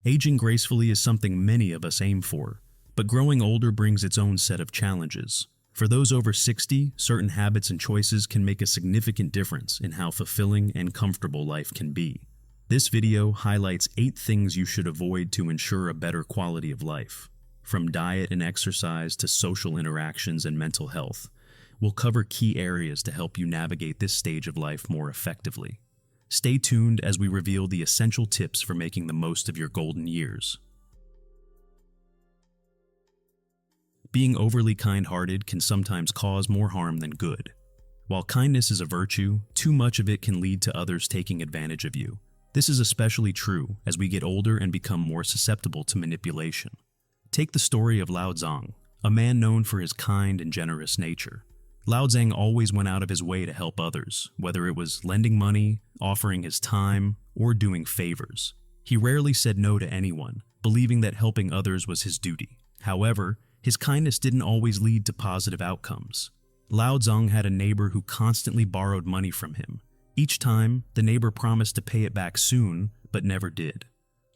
Aging gracefully is something many of us aim for, but growing older brings its own set of challenges. For those over 60, certain habits and choices can make a significant difference in how fulfilling and comfortable life can be. This video highlights 8 things you should avoid to ensure a better quality of life. From diet and exercise to social interactions and mental health, we'll cover key areas to help you navigate this stage of life more effectively. Stay tuned as we reveal the essential tips for making the most of your golden years. Being overly kind-hearted can sometimes cause more harm than good. While kindness is a virtue, too much of it can lead to others taking advantage of you. This is especially true as we get older and become more susceptible to manipulation. Take the story of Lao Zong, a man known for his kind and generous nature. Lao Zong always went out of his way to help others, whether it was lending money, offering his time, or doing favors. He rarely said no to anyone, believing that helping others was his duty. However, his kindness didn't always lead to positive outcomes. Lao Zong had a neighbor who constantly borrowed money from him. Each time, the neighbor promised to pay it back soon, but never did.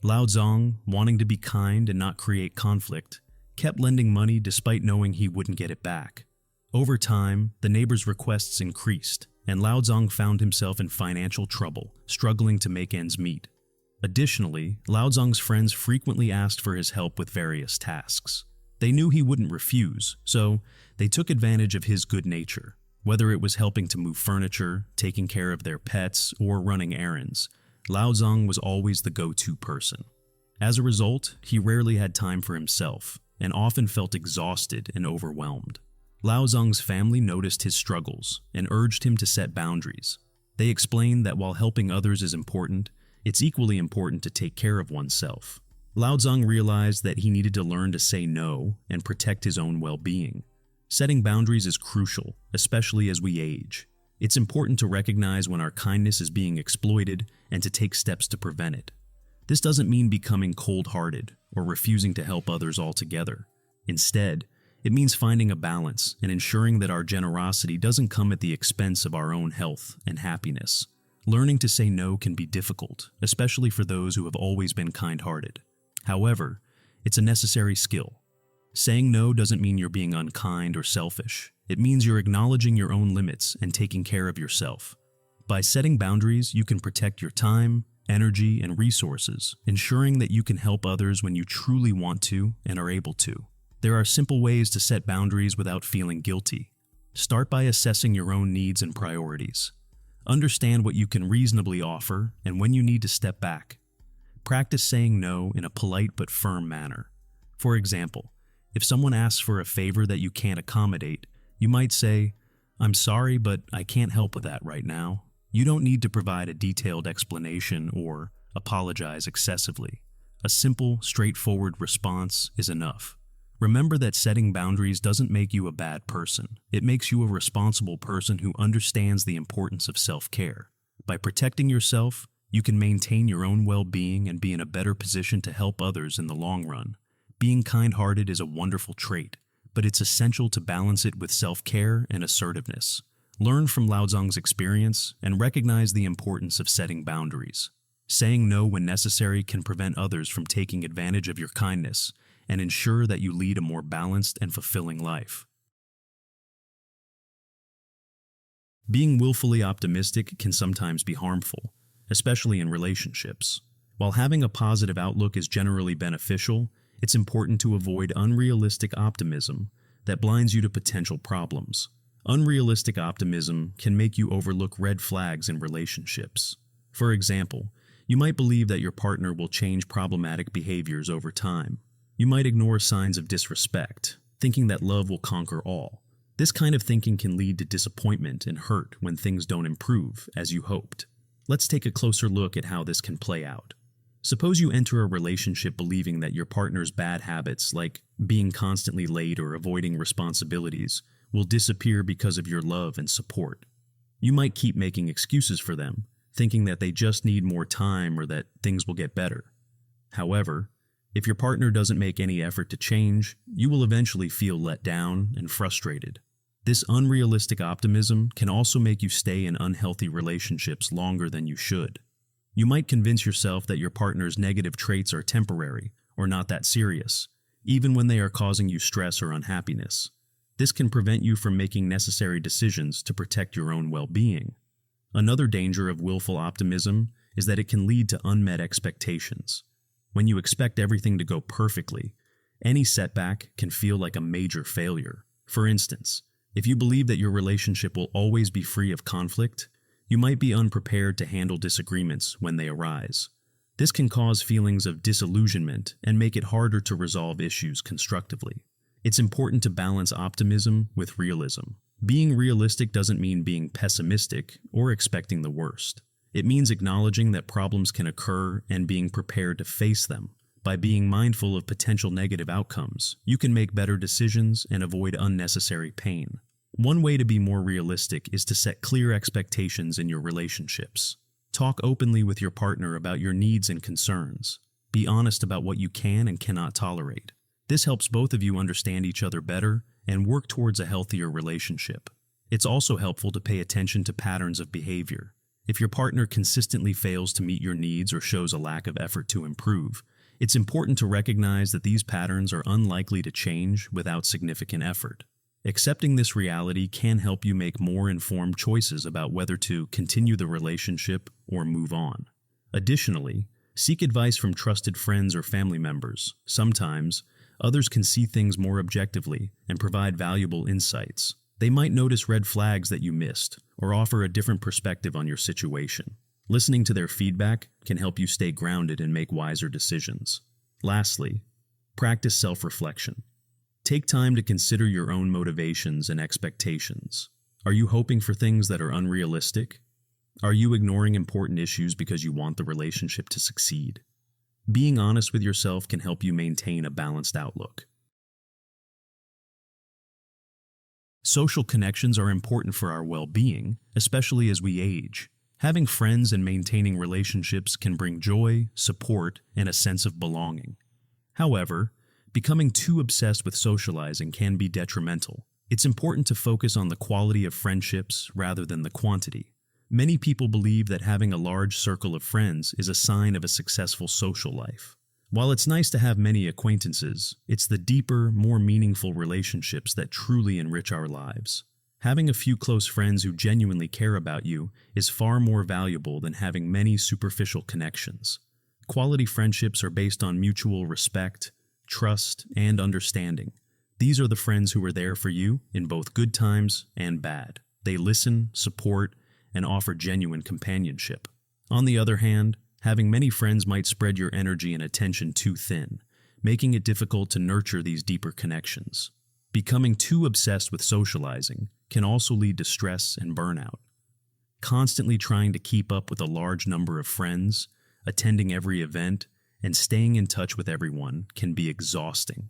Lao Zong, wanting to be kind and not create conflict, kept lending money despite knowing he wouldn't get it back. Over time, the neighbor's requests increased, and Lao Zong found himself in financial trouble, struggling to make ends meet. Additionally, Lao Zong's friends frequently asked for his help with various tasks. They knew he wouldn't refuse, so they took advantage of his good nature. Whether it was helping to move furniture, taking care of their pets, or running errands, Lao Zong was always the go-to person. As a result, he rarely had time for himself, and often felt exhausted and overwhelmed. Lao Zong's family noticed his struggles and urged him to set boundaries. They explained that while helping others is important, it's equally important to take care of oneself. Lao Zong realized that he needed to learn to say no and protect his own well-being. Setting boundaries is crucial, especially as we age. It's important to recognize when our kindness is being exploited and to take steps to prevent it. This doesn't mean becoming cold-hearted or refusing to help others altogether. Instead, it means finding a balance and ensuring that our generosity doesn't come at the expense of our own health and happiness. Learning to say no can be difficult, especially for those who have always been kind-hearted. However, it's a necessary skill. Saying no doesn't mean you're being unkind or selfish. It means you're acknowledging your own limits and taking care of yourself. By setting boundaries, you can protect your time, energy, and resources, ensuring that you can help others when you truly want to and are able to. There are simple ways to set boundaries without feeling guilty. Start by assessing your own needs and priorities. Understand what you can reasonably offer and when you need to step back. Practice saying no in a polite but firm manner. For example, if someone asks for a favor that you can't accommodate, you might say, "I'm sorry, but I can't help with that right now." You don't need to provide a detailed explanation or apologize excessively. A simple, straightforward response is enough. Remember that setting boundaries doesn't make you a bad person. It makes you a responsible person who understands the importance of self-care. By protecting yourself, you can maintain your own well-being and be in a better position to help others in the long run. Being kind-hearted is a wonderful trait, but it's essential to balance it with self-care and assertiveness. Learn from Lao Zong's experience and recognize the importance of setting boundaries. Saying no when necessary can prevent others from taking advantage of your kindness and ensure that you lead a more balanced and fulfilling life. Being willfully optimistic can sometimes be harmful, especially in relationships. While having a positive outlook is generally beneficial, it's important to avoid unrealistic optimism that blinds you to potential problems. Unrealistic optimism can make you overlook red flags in relationships. For example, you might believe that your partner will change problematic behaviors over time. You might ignore signs of disrespect, thinking that love will conquer all. This kind of thinking can lead to disappointment and hurt when things don't improve as you hoped. Let's take a closer look at how this can play out. Suppose you enter a relationship believing that your partner's bad habits, like being constantly late or avoiding responsibilities, will disappear because of your love and support. You might keep making excuses for them, thinking that they just need more time or that things will get better. However, if your partner doesn't make any effort to change, you will eventually feel let down and frustrated. This unrealistic optimism can also make you stay in unhealthy relationships longer than you should. You might convince yourself that your partner's negative traits are temporary or not that serious, even when they are causing you stress or unhappiness. This can prevent you from making necessary decisions to protect your own well-being. Another danger of willful optimism is that it can lead to unmet expectations. When you expect everything to go perfectly, any setback can feel like a major failure. For instance, if you believe that your relationship will always be free of conflict, you might be unprepared to handle disagreements when they arise. This can cause feelings of disillusionment and make it harder to resolve issues constructively. It's important to balance optimism with realism. Being realistic doesn't mean being pessimistic or expecting the worst. It means acknowledging that problems can occur and being prepared to face them. By being mindful of potential negative outcomes, you can make better decisions and avoid unnecessary pain. One way to be more realistic is to set clear expectations in your relationships. Talk openly with your partner about your needs and concerns. Be honest about what you can and cannot tolerate. This helps both of you understand each other better and work towards a healthier relationship. It's also helpful to pay attention to patterns of behavior. If your partner consistently fails to meet your needs or shows a lack of effort to improve, it's important to recognize that these patterns are unlikely to change without significant effort. Accepting this reality can help you make more informed choices about whether to continue the relationship or move on. Additionally, seek advice from trusted friends or family members. Sometimes, others can see things more objectively and provide valuable insights. They might notice red flags that you missed or offer a different perspective on your situation. Listening to their feedback can help you stay grounded and make wiser decisions. Lastly, practice self-reflection. Take time to consider your own motivations and expectations. Are you hoping for things that are unrealistic? Are you ignoring important issues because you want the relationship to succeed? Being honest with yourself can help you maintain a balanced outlook. Social connections are important for our well-being, especially as we age. Having friends and maintaining relationships can bring joy, support, and a sense of belonging. However, becoming too obsessed with socializing can be detrimental. It's important to focus on the quality of friendships rather than the quantity. Many people believe that having a large circle of friends is a sign of a successful social life. While it's nice to have many acquaintances, it's the deeper, more meaningful relationships that truly enrich our lives. Having a few close friends who genuinely care about you is far more valuable than having many superficial connections. Quality friendships are based on mutual respect, trust, and understanding. These are the friends who are there for you in both good times and bad. They listen, support, and offer genuine companionship. On the other hand, having many friends might spread your energy and attention too thin, making it difficult to nurture these deeper connections. Becoming too obsessed with socializing can also lead to stress and burnout. Constantly trying to keep up with a large number of friends, attending every event, and staying in touch with everyone can be exhausting.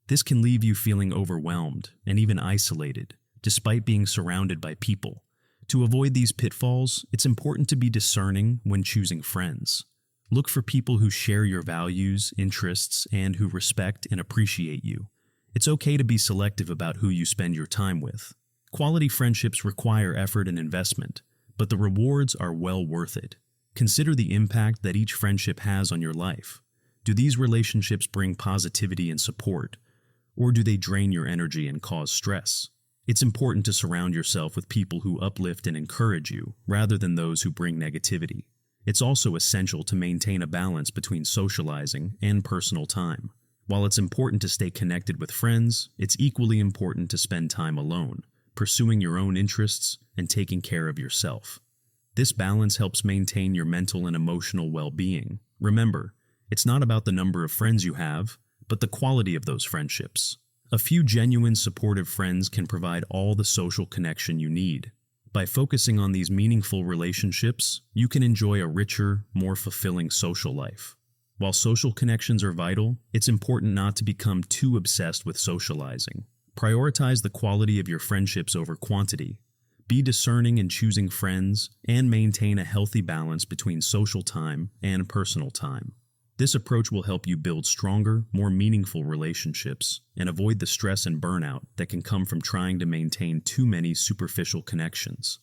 This can leave you feeling overwhelmed and even isolated, despite being surrounded by people. To avoid these pitfalls, it's important to be discerning when choosing friends. Look for people who share your values, interests, and who respect and appreciate you. It's okay to be selective about who you spend your time with. Quality friendships require effort and investment, but the rewards are well worth it. Consider the impact that each friendship has on your life. Do these relationships bring positivity and support, or do they drain your energy and cause stress? It's important to surround yourself with people who uplift and encourage you, rather than those who bring negativity. It's also essential to maintain a balance between socializing and personal time. While it's important to stay connected with friends, it's equally important to spend time alone, pursuing your own interests and taking care of yourself. This balance helps maintain your mental and emotional well-being. Remember, it's not about the number of friends you have, but the quality of those friendships. A few genuine, supportive friends can provide all the social connection you need. By focusing on these meaningful relationships, you can enjoy a richer, more fulfilling social life. While social connections are vital, it's important not to become too obsessed with socializing. Prioritize the quality of your friendships over quantity. Be discerning in choosing friends and maintain a healthy balance between social time and personal time. This approach will help you build stronger, more meaningful relationships and avoid the stress and burnout that can come from trying to maintain too many superficial connections.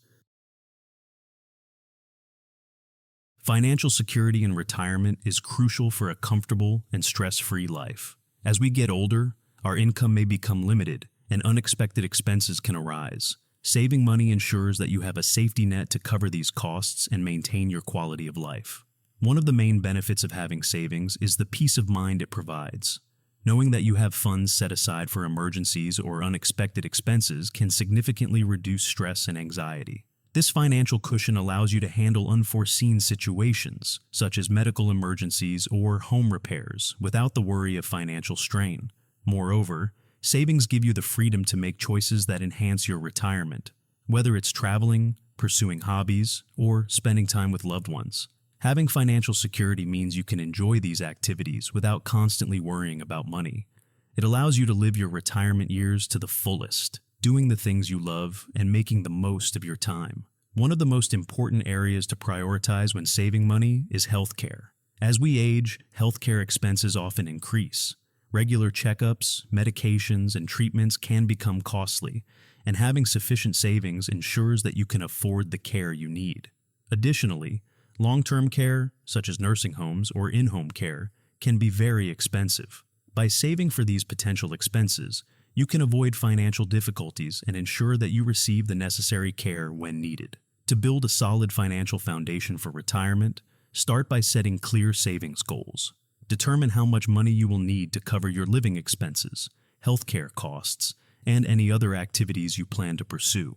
Financial security in retirement is crucial for a comfortable and stress-free life. As we get older, our income may become limited and unexpected expenses can arise. Saving money ensures that you have a safety net to cover these costs and maintain your quality of life. One of the main benefits of having savings is the peace of mind it provides. Knowing that you have funds set aside for emergencies or unexpected expenses can significantly reduce stress and anxiety. This financial cushion allows you to handle unforeseen situations, such as medical emergencies or home repairs, without the worry of financial strain. Moreover, savings give you the freedom to make choices that enhance your retirement, whether it's traveling, pursuing hobbies, or spending time with loved ones. Having financial security means you can enjoy these activities without constantly worrying about money. It allows you to live your retirement years to the fullest, doing the things you love and making the most of your time. One of the most important areas to prioritize when saving money is healthcare. As we age, healthcare expenses often increase. Regular checkups, medications, and treatments can become costly, and having sufficient savings ensures that you can afford the care you need. Additionally, long-term care, such as nursing homes or in-home care, can be very expensive. By saving for these potential expenses, you can avoid financial difficulties and ensure that you receive the necessary care when needed. To build a solid financial foundation for retirement, start by setting clear savings goals. Determine how much money you will need to cover your living expenses, healthcare costs, and any other activities you plan to pursue.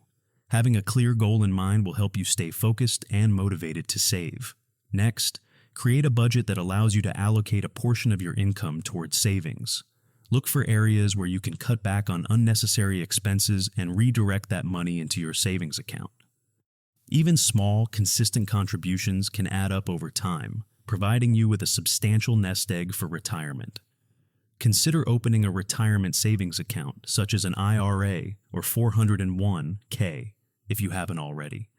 Having a clear goal in mind will help you stay focused and motivated to save. Next, create a budget that allows you to allocate a portion of your income towards savings. Look for areas where you can cut back on unnecessary expenses and redirect that money into your savings account. Even small, consistent contributions can add up over time, providing you with a substantial nest egg for retirement. Consider opening a retirement savings account, such as an IRA or 401(k), if you haven't already.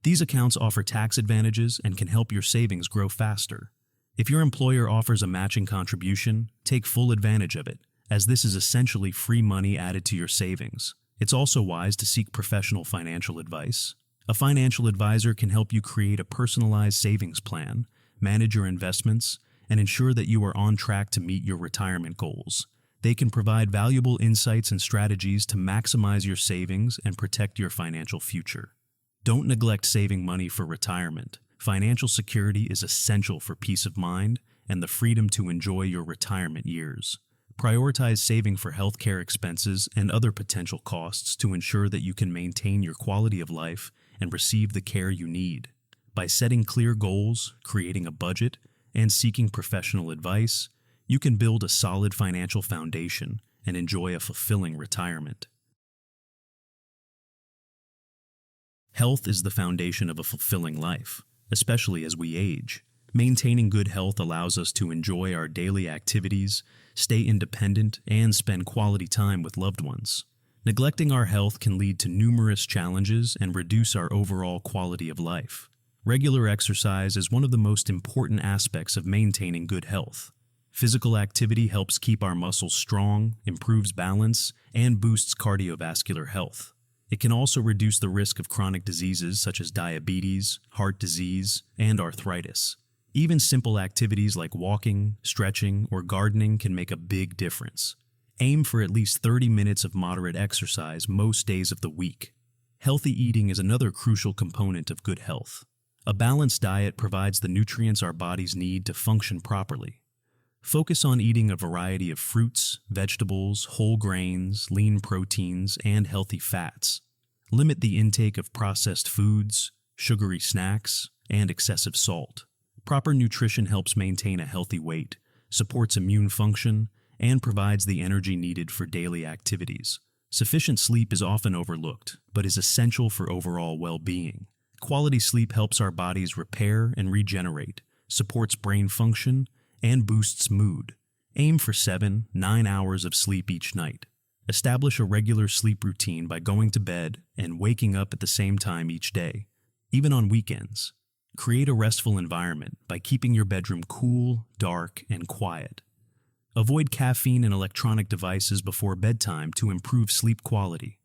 These accounts offer tax advantages and can help your savings grow faster. If your employer offers a matching contribution, take full advantage of it, as this is essentially free money added to your savings. It's also wise to seek professional financial advice. A financial advisor can help you create a personalized savings plan, manage your investments, and ensure that you are on track to meet your retirement goals. They can provide valuable insights and strategies to maximize your savings and protect your financial future. Don't neglect saving money for retirement. Financial security is essential for peace of mind and the freedom to enjoy your retirement years. Prioritize saving for healthcare expenses and other potential costs to ensure that you can maintain your quality of life and receive the care you need. By setting clear goals, creating a budget, and seeking professional advice, you can build a solid financial foundation and enjoy a fulfilling retirement. Health is the foundation of a fulfilling life, especially as we age. Maintaining good health allows us to enjoy our daily activities, stay independent, and spend quality time with loved ones. Neglecting our health can lead to numerous challenges and reduce our overall quality of life. Regular exercise is one of the most important aspects of maintaining good health. Physical activity helps keep our muscles strong, improves balance, and boosts cardiovascular health. It can also reduce the risk of chronic diseases such as diabetes, heart disease, and arthritis. Even simple activities like walking, stretching, or gardening can make a big difference. Aim for at least 30 minutes of moderate exercise most days of the week. Healthy eating is another crucial component of good health. A balanced diet provides the nutrients our bodies need to function properly. Focus on eating a variety of fruits, vegetables, whole grains, lean proteins, and healthy fats. Limit the intake of processed foods, sugary snacks, and excessive salt. Proper nutrition helps maintain a healthy weight, supports immune function, and provides the energy needed for daily activities. Sufficient sleep is often overlooked, but is essential for overall well-being. Quality sleep helps our bodies repair and regenerate, supports brain function, and boosts mood. Aim for 7-9 hours of sleep each night. Establish a regular sleep routine by going to bed and waking up at the same time each day, even on weekends. Create a restful environment by keeping your bedroom cool, dark, and quiet. Avoid caffeine and electronic devices before bedtime to improve sleep quality.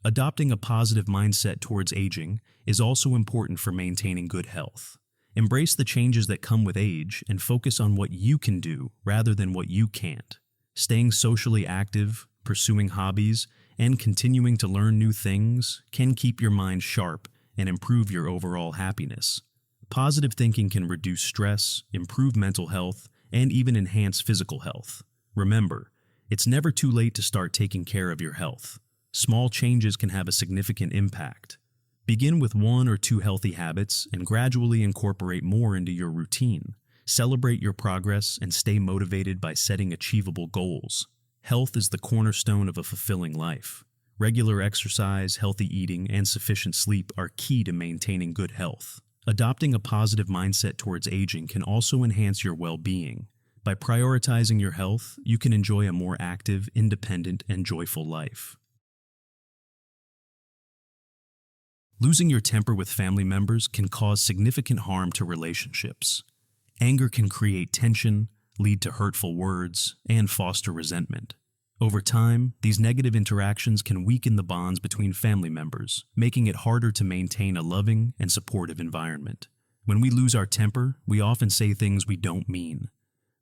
Adopting a positive mindset towards aging is also important for maintaining good health. Embrace the changes that come with age and focus on what you can do rather than what you can't. Staying socially active, pursuing hobbies, and continuing to learn new things can keep your mind sharp and improve your overall happiness. Positive thinking can reduce stress, improve mental health, and even enhance physical health. Remember, it's never too late to start taking care of your health. Small changes can have a significant impact. Begin with 1 or 2 healthy habits and gradually incorporate more into your routine. Celebrate your progress and stay motivated by setting achievable goals. Health is the cornerstone of a fulfilling life. Regular exercise, healthy eating, and sufficient sleep are key to maintaining good health. Adopting a positive mindset towards aging can also enhance your well-being. By prioritizing your health, you can enjoy a more active, independent, and joyful life. Losing your temper with family members can cause significant harm to relationships. Anger can create tension, lead to hurtful words, and foster resentment. Over time, these negative interactions can weaken the bonds between family members, making it harder to maintain a loving and supportive environment. When we lose our temper, we often say things we don't mean.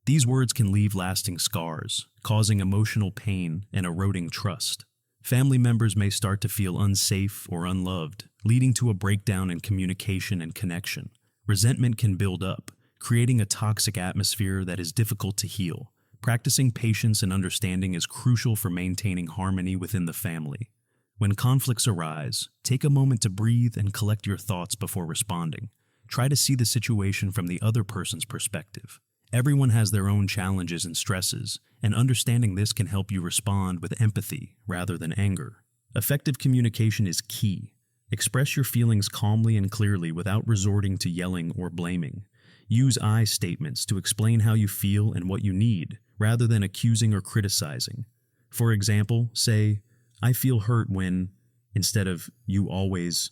These words can leave lasting scars, causing emotional pain and eroding trust. Family members may start to feel unsafe or unloved, leading to a breakdown in communication and connection. Resentment can build up, creating a toxic atmosphere that is difficult to heal. Practicing patience and understanding is crucial for maintaining harmony within the family. When conflicts arise, take a moment to breathe and collect your thoughts before responding. Try to see the situation from the other person's perspective. Everyone has their own challenges and stresses, and understanding this can help you respond with empathy rather than anger. Effective communication is key. Express your feelings calmly and clearly without resorting to yelling or blaming. Use I statements to explain how you feel and what you need, rather than accusing or criticizing. For example, say, "I feel hurt when," instead of "you always."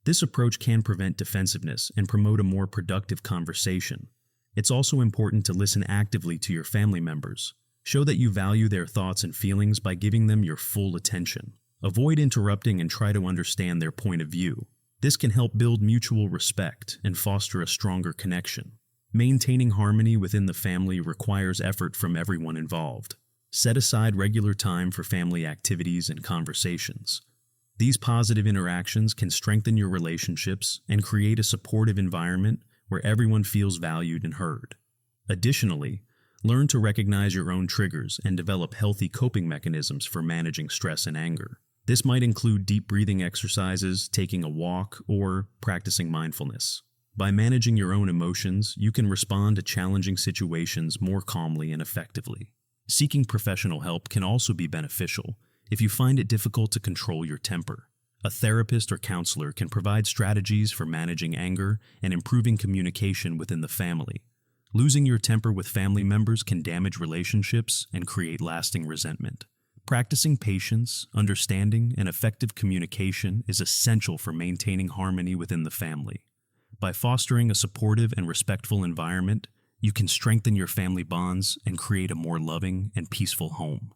This approach can prevent defensiveness and promote a more productive conversation. It's also important to listen actively to your family members. Show that you value their thoughts and feelings by giving them your full attention. Avoid interrupting and try to understand their point of view. This can help build mutual respect and foster a stronger connection. Maintaining harmony within the family requires effort from everyone involved. Set aside regular time for family activities and conversations. These positive interactions can strengthen your relationships and create a supportive environment where everyone feels valued and heard. Additionally, learn to recognize your own triggers and develop healthy coping mechanisms for managing stress and anger. This might include deep breathing exercises, taking a walk, or practicing mindfulness. By managing your own emotions, you can respond to challenging situations more calmly and effectively. Seeking professional help can also be beneficial if you find it difficult to control your temper. A therapist or counselor can provide strategies for managing anger and improving communication within the family. Losing your temper with family members can damage relationships and create lasting resentment. Practicing patience, understanding, and effective communication is essential for maintaining harmony within the family. By fostering a supportive and respectful environment, you can strengthen your family bonds and create a more loving and peaceful home.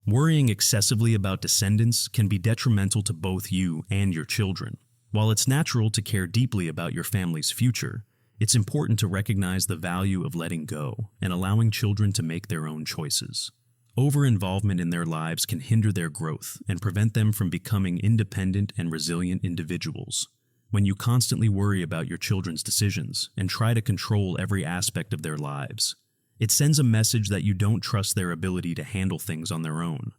Worrying excessively about descendants can be detrimental to both you and your children. While it's natural to care deeply about your family's future, it's important to recognize the value of letting go and allowing children to make their own choices. Over-involvement in their lives can hinder their growth and prevent them from becoming independent and resilient individuals. When you constantly worry about your children's decisions and try to control every aspect of their lives, it sends a message that you don't trust their ability to handle things on their own.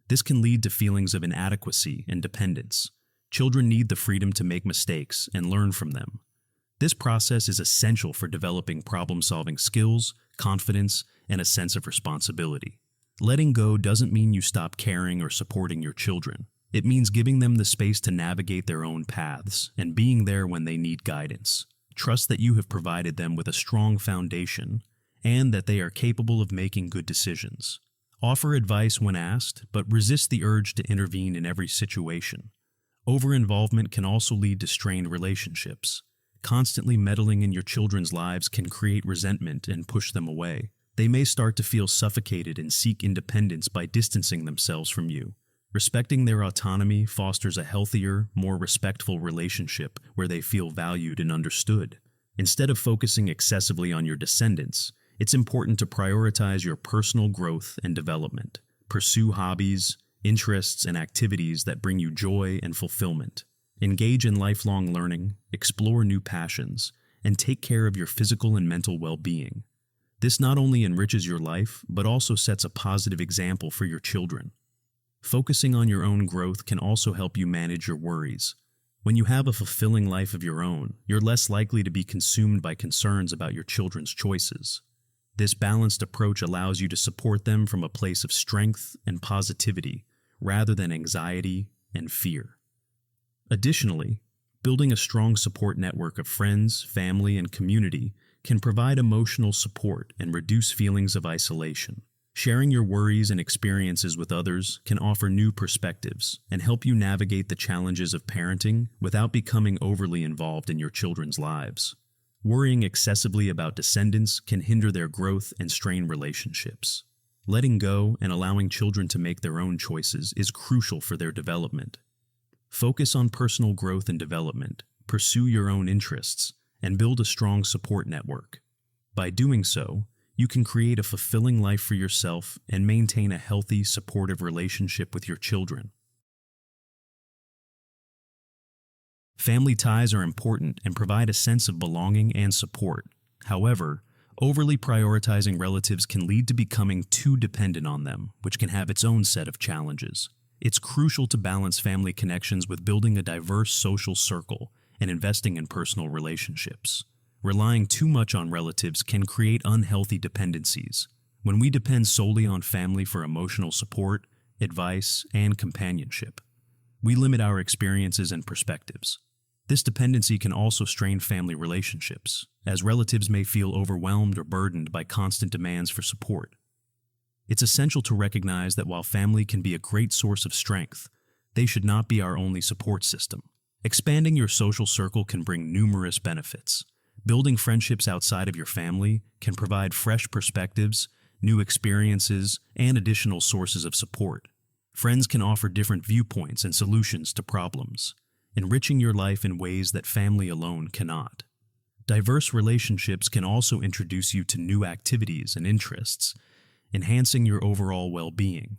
This can lead to feelings of inadequacy and dependence. Children need the freedom to make mistakes and learn from them. This process is essential for developing problem-solving skills, confidence, and a sense of responsibility. Letting go doesn't mean you stop caring or supporting your children. It means giving them the space to navigate their own paths and being there when they need guidance. Trust that you have provided them with a strong foundation and that they are capable of making good decisions. Offer advice when asked, but resist the urge to intervene in every situation. Over-involvement can also lead to strained relationships. Constantly meddling in your children's lives can create resentment and push them away. They may start to feel suffocated and seek independence by distancing themselves from you. Respecting their autonomy fosters a healthier, more respectful relationship where they feel valued and understood. Instead of focusing excessively on your descendants, it's important to prioritize your personal growth and development. Pursue hobbies, interests, and activities that bring you joy and fulfillment. Engage in lifelong learning, explore new passions, and take care of your physical and mental well-being. This not only enriches your life, but also sets a positive example for your children. Focusing on your own growth can also help you manage your worries. When you have a fulfilling life of your own, you're less likely to be consumed by concerns about your children's choices. This balanced approach allows you to support them from a place of strength and positivity, rather than anxiety and fear. Additionally, building a strong support network of friends, family, and community can provide emotional support and reduce feelings of isolation. Sharing your worries and experiences with others can offer new perspectives and help you navigate the challenges of parenting without becoming overly involved in your children's lives. Worrying excessively about descendants can hinder their growth and strain relationships. Letting go and allowing children to make their own choices is crucial for their development. Focus on personal growth and development, pursue your own interests, and build a strong support network. By doing so, you can create a fulfilling life for yourself and maintain a healthy, supportive relationship with your children. Family ties are important and provide a sense of belonging and support. However, overly prioritizing relatives can lead to becoming too dependent on them, which can have its own set of challenges. It's crucial to balance family connections with building a diverse social circle and investing in personal relationships. Relying too much on relatives can create unhealthy dependencies. When we depend solely on family for emotional support, advice, and companionship, we limit our experiences and perspectives. This dependency can also strain family relationships, as relatives may feel overwhelmed or burdened by constant demands for support. It's essential to recognize that while family can be a great source of strength, they should not be our only support system. Expanding your social circle can bring numerous benefits. Building friendships outside of your family can provide fresh perspectives, new experiences, and additional sources of support. Friends can offer different viewpoints and solutions to problems, enriching your life in ways that family alone cannot. Diverse relationships can also introduce you to new activities and interests, enhancing your overall well-being.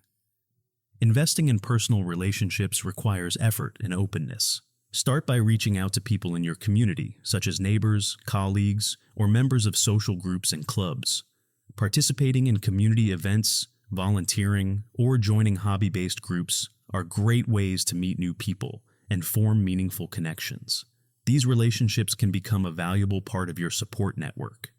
Investing in personal relationships requires effort and openness. Start by reaching out to people in your community, such as neighbors, colleagues, or members of social groups and clubs. Participating in community events, volunteering, or joining hobby-based groups are great ways to meet new people and form meaningful connections. These relationships can become a valuable part of your support network.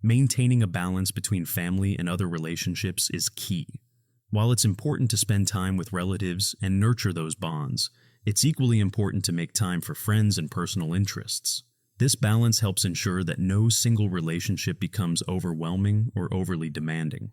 Maintaining a balance between family and other relationships is key. While it's important to spend time with relatives and nurture those bonds, it's equally important to make time for friends and personal interests. This balance helps ensure that no single relationship becomes overwhelming or overly demanding.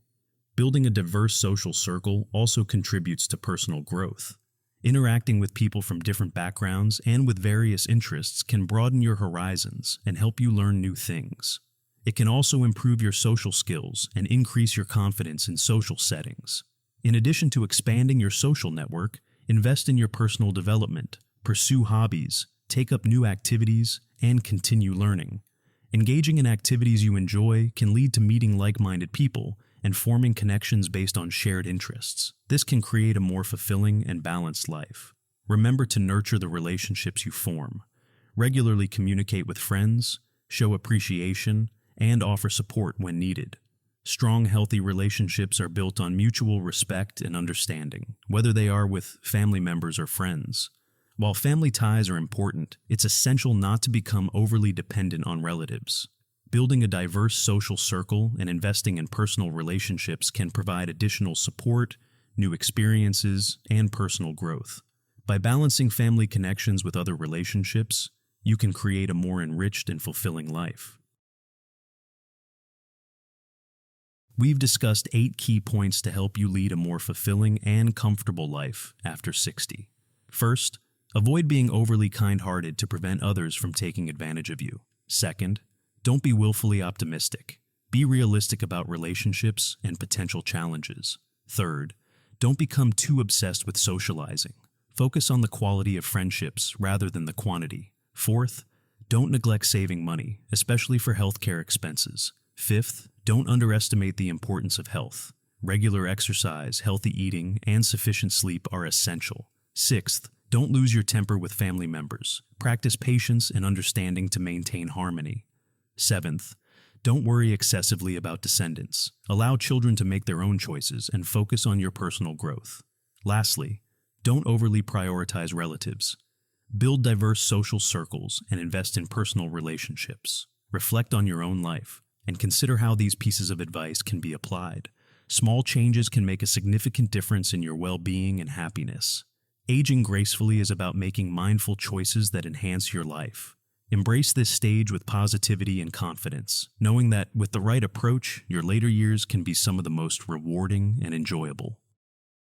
Building a diverse social circle also contributes to personal growth. Interacting with people from different backgrounds and with various interests can broaden your horizons and help you learn new things. It can also improve your social skills and increase your confidence in social settings. In addition to expanding your social network, invest in your personal development, pursue hobbies, take up new activities, and continue learning. Engaging in activities you enjoy can lead to meeting like-minded people and forming connections based on shared interests. This can create a more fulfilling and balanced life. Remember to nurture the relationships you form. Regularly communicate with friends, show appreciation, and offer support when needed. Strong, healthy relationships are built on mutual respect and understanding, whether they are with family members or friends. While family ties are important, it's essential not to become overly dependent on relatives. Building a diverse social circle and investing in personal relationships can provide additional support, new experiences, and personal growth. By balancing family connections with other relationships, you can create a more enriched and fulfilling life. We've discussed 8 key points to help you lead a more fulfilling and comfortable life after 60. First, avoid being overly kind-hearted to prevent others from taking advantage of you. Second, don't be willfully optimistic. Be realistic about relationships and potential challenges. Third, Don't become too obsessed with socializing. Focus on the quality of friendships rather than the quantity. Fourth, don't neglect saving money, especially for healthcare expenses. Fifth, don't underestimate the importance of health. Regular exercise, healthy eating, and sufficient sleep are essential. Sixth, don't lose your temper with family members. Practice patience and understanding to maintain harmony. Seventh, don't worry excessively about descendants. Allow children to make their own choices and focus on your personal growth. Lastly, don't overly prioritize relatives. Build diverse social circles and invest in personal relationships. Reflect on your own life and consider how these pieces of advice can be applied. Small changes can make a significant difference in your well-being and happiness. Aging gracefully is about making mindful choices that enhance your life. Embrace this stage with positivity and confidence, knowing that with the right approach, your later years can be some of the most rewarding and enjoyable.